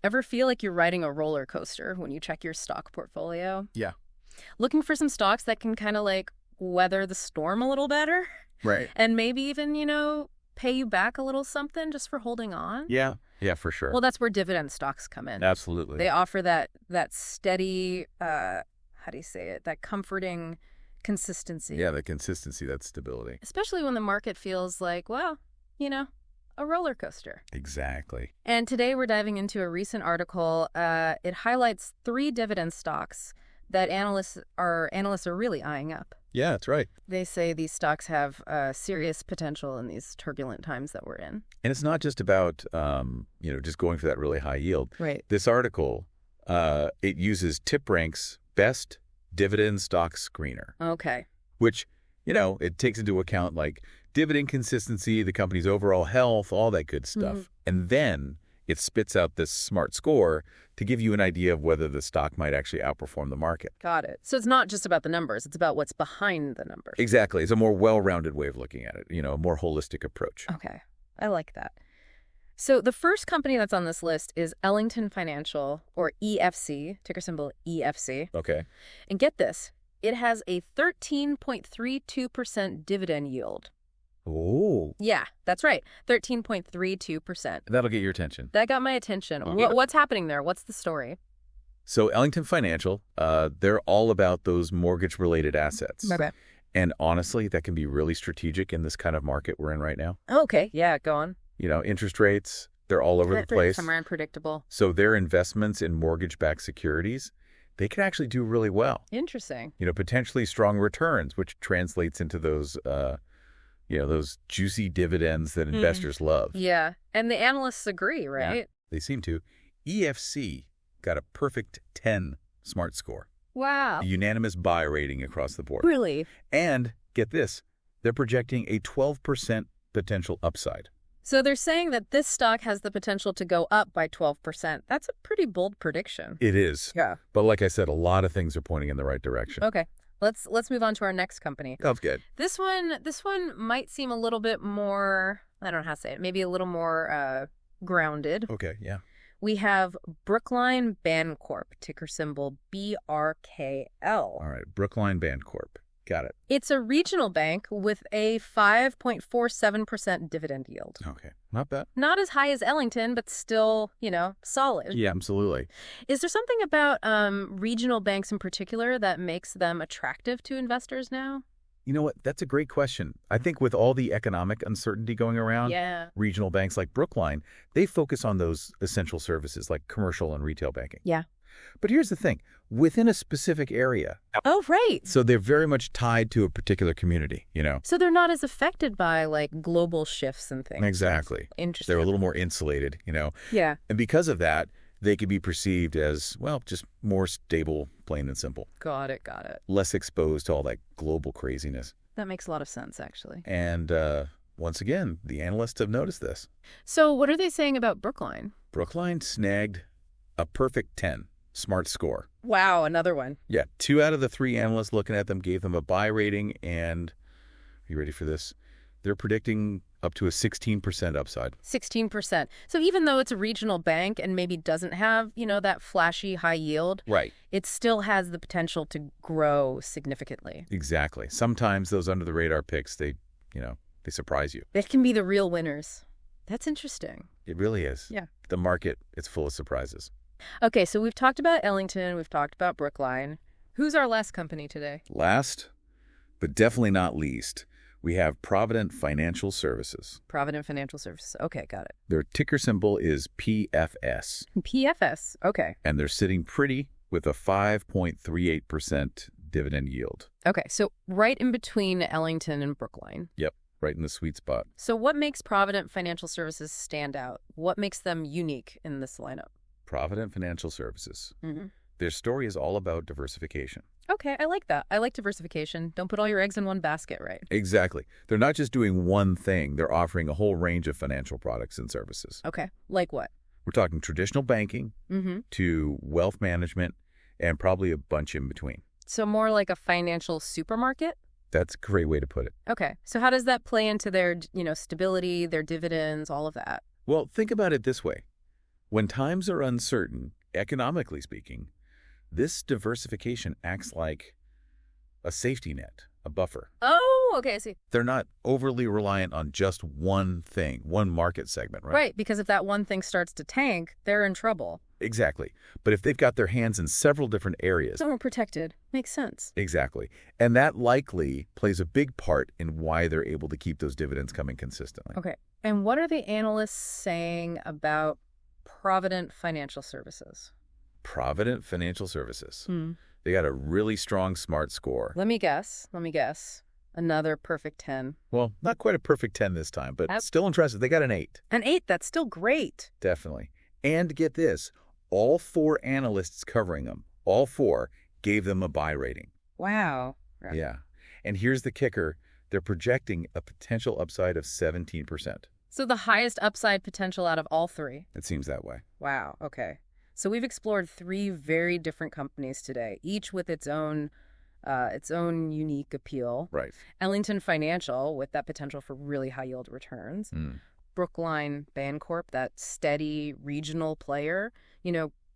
Ever feel like you're riding a roller coaster when you check your stock portfolio? Yeah. Looking for some stocks that can kind of like weather the storm a little better Right. and maybe even, pay you back a little something just for holding on? Yeah. Yeah, for sure. Well, that's where dividend stocks come in. Absolutely. They offer that steady, how do you say it, that comforting consistency. Yeah, the consistency, that stability. Especially when the market feels like, well, a roller coaster. Exactly. And today we're diving into a recent article. It highlights 3 dividend stocks that analysts are really eyeing up. Yeah, that's right. They say these stocks have serious potential in these turbulent times that we're in. And it's not just about, just going for that really high yield. Right. This article, it uses TipRanks Best Dividend Stock Screener. Okay. Which, it takes into account like dividend consistency, the company's overall health, all that good stuff. Mm-hmm. And then it spits out this smart score to give you an idea of whether the stock might actually outperform the market. Got it. So it's not just about the numbers. It's about what's behind the numbers. Exactly. It's a more well-rounded way of looking at it, a more holistic approach. Okay. I like that. So the first company that's on this list is Ellington Financial, or EFC, ticker symbol EFC. Okay. And get this, it has a 13.32% dividend yield. Oh. Yeah, that's right. 13.32%. That'll get your attention. That got my attention. Okay. What's happening there? What's the story? So Ellington Financial, they're all about those mortgage-related assets. Okay. And honestly, that can be really strategic in this kind of market we're in right now. Okay. Yeah, go on. Interest rates, they're all over the place. Somewhere unpredictable. So their investments in mortgage-backed securities, they can actually do really well. Interesting. Potentially strong returns, which translates into those juicy dividends that investors love. Yeah. And the analysts agree, right? Yeah, they seem to. EFC got a perfect 10 Smart Score. Wow. A unanimous buy rating across the board. Really? And get this, they're projecting a 12% potential upside. So they're saying that this stock has the potential to go up by 12%. That's a pretty bold prediction. It is. Yeah. But like I said, a lot of things are pointing in the right direction. Okay. Let's move on to our next company. Sounds good. This one might seem a little bit more, I don't know how to say it, maybe a little more grounded. Okay, yeah. We have Brookline Bancorp, ticker symbol BRKL. All right, Brookline Bancorp. Got it. It's a regional bank with a 5.47% dividend yield. Okay, not bad. Not as high as Ellington, but still, solid. Yeah, absolutely. Is there something about regional banks in particular that makes them attractive to investors now? You know what? That's a great question. I think with all the economic uncertainty going around, regional banks like Brookline, they focus on those essential services like commercial and retail banking. Yeah. But here's the thing. Within a specific area. Oh, right. So they're very much tied to a particular community, So they're not as affected by, like, global shifts and things. Exactly. Interesting. They're a little more insulated, Yeah. And because of that, they could be perceived as, well, just more stable, plain and simple. Got it. Less exposed to all that global craziness. That makes a lot of sense, actually. And once again, the analysts have noticed this. So what are they saying about Brookline? Brookline snagged a perfect 10 Smart Score. Wow, another one. Yeah, 2 out of the 3 analysts looking at them gave them a buy rating, and are you ready for this? They're predicting up to a 16% upside. 16%. So even though it's a regional bank and maybe doesn't have, that flashy high yield, right, it still has the potential to grow significantly. Exactly. Sometimes those under-the-radar picks, they surprise you. They can be the real winners. That's interesting. It really is. Yeah. The market, it's full of surprises. Okay, so we've talked about Ellington, we've talked about Brookline. Who's our last company today? Last, but definitely not least, we have Provident Financial Services. Provident Financial Services. Okay, got it. Their ticker symbol is PFS. PFS. Okay. And they're sitting pretty with a 5.38% dividend yield. Okay, so right in between Ellington and Brookline. Yep, right in the sweet spot. So what makes Provident Financial Services stand out? What makes them unique in this lineup? Provident Financial Services. Mm-hmm. Their story is all about diversification. Okay, I like that. I like diversification. Don't put all your eggs in one basket, right? Exactly. They're not just doing one thing. They're offering a whole range of financial products and services. Okay, like what? We're talking traditional banking to wealth management and probably a bunch in between. So more like a financial supermarket? That's a great way to put it. Okay, so how does that play into their, stability, their dividends, all of that? Well, think about it this way. When times are uncertain, economically speaking, this diversification acts like a safety net, a buffer. Oh, okay, I see. They're not overly reliant on just one thing, one market segment, right? Right, because if that one thing starts to tank, they're in trouble. Exactly. But if they've got their hands in several different areas. So we're protected. Makes sense. Exactly. And that likely plays a big part in why they're able to keep those dividends coming consistently. Okay. And what are the analysts saying about Provident Financial Services? Provident Financial Services. Hmm. They got a really strong SMART score. Let me guess. Another perfect 10. Well, not quite a perfect 10 this time, but still impressive. They got an 8. An 8, that's still great. Definitely. And get this, all 4 analysts covering them, all 4 gave them a buy rating. Wow. Yeah. And here's the kicker. They're projecting a potential upside of 17%. So the highest upside potential out of all 3. It seems that way. Wow. Okay. So we've explored 3 very different companies today, each with its own unique appeal. Right. Ellington Financial, with that potential for really high yield returns. Brookline Bancorp, that steady regional player,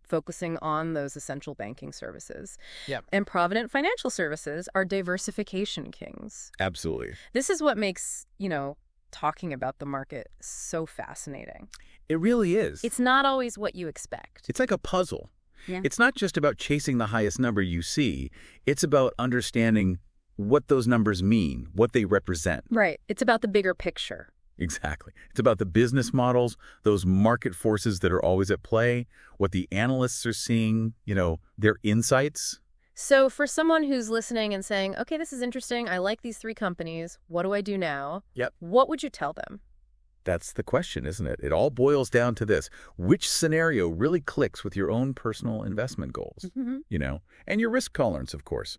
focusing on those essential banking services. Yep. And Provident Financial Services are diversification kings. Absolutely. This is what makes, talking about the market so fascinating. It really is. It's not always what you expect. It's like a puzzle. Yeah. It's not just about chasing the highest number you see. It's about understanding what those numbers mean, what they represent. Right. It's about the bigger picture. Exactly. It's about the business models, those market forces that are always at play, what the analysts are seeing, their insights. So for someone who's listening and saying, okay, this is interesting, I like these 3 companies, what do I do now? Yep. What would you tell them? That's the question, isn't it? It all boils down to this. Which scenario really clicks with your own personal investment goals, and your risk tolerance, of course.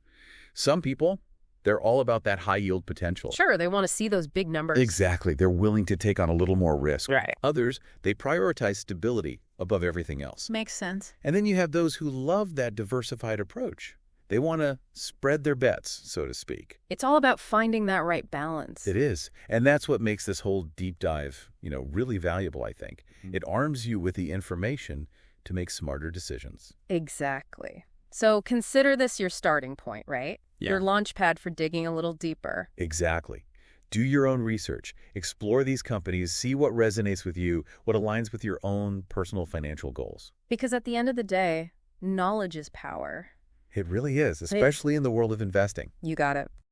Some people, they're all about that high yield potential. Sure, they want to see those big numbers. Exactly. They're willing to take on a little more risk. Right. Others, they prioritize stability above everything else. Makes sense. And then you have those who love that diversified approach. They want to spread their bets, so to speak. It's all about finding that right balance. It is. And that's what makes this whole deep dive, really valuable, I think. It arms you with the information to make smarter decisions. Exactly. So consider this your starting point, right? Yeah. Your launch pad for digging a little deeper. Exactly. Do your own research. Explore these companies. See what resonates with you, what aligns with your own personal financial goals. Because at the end of the day, knowledge is power. It really is, especially in the world of investing. You got it.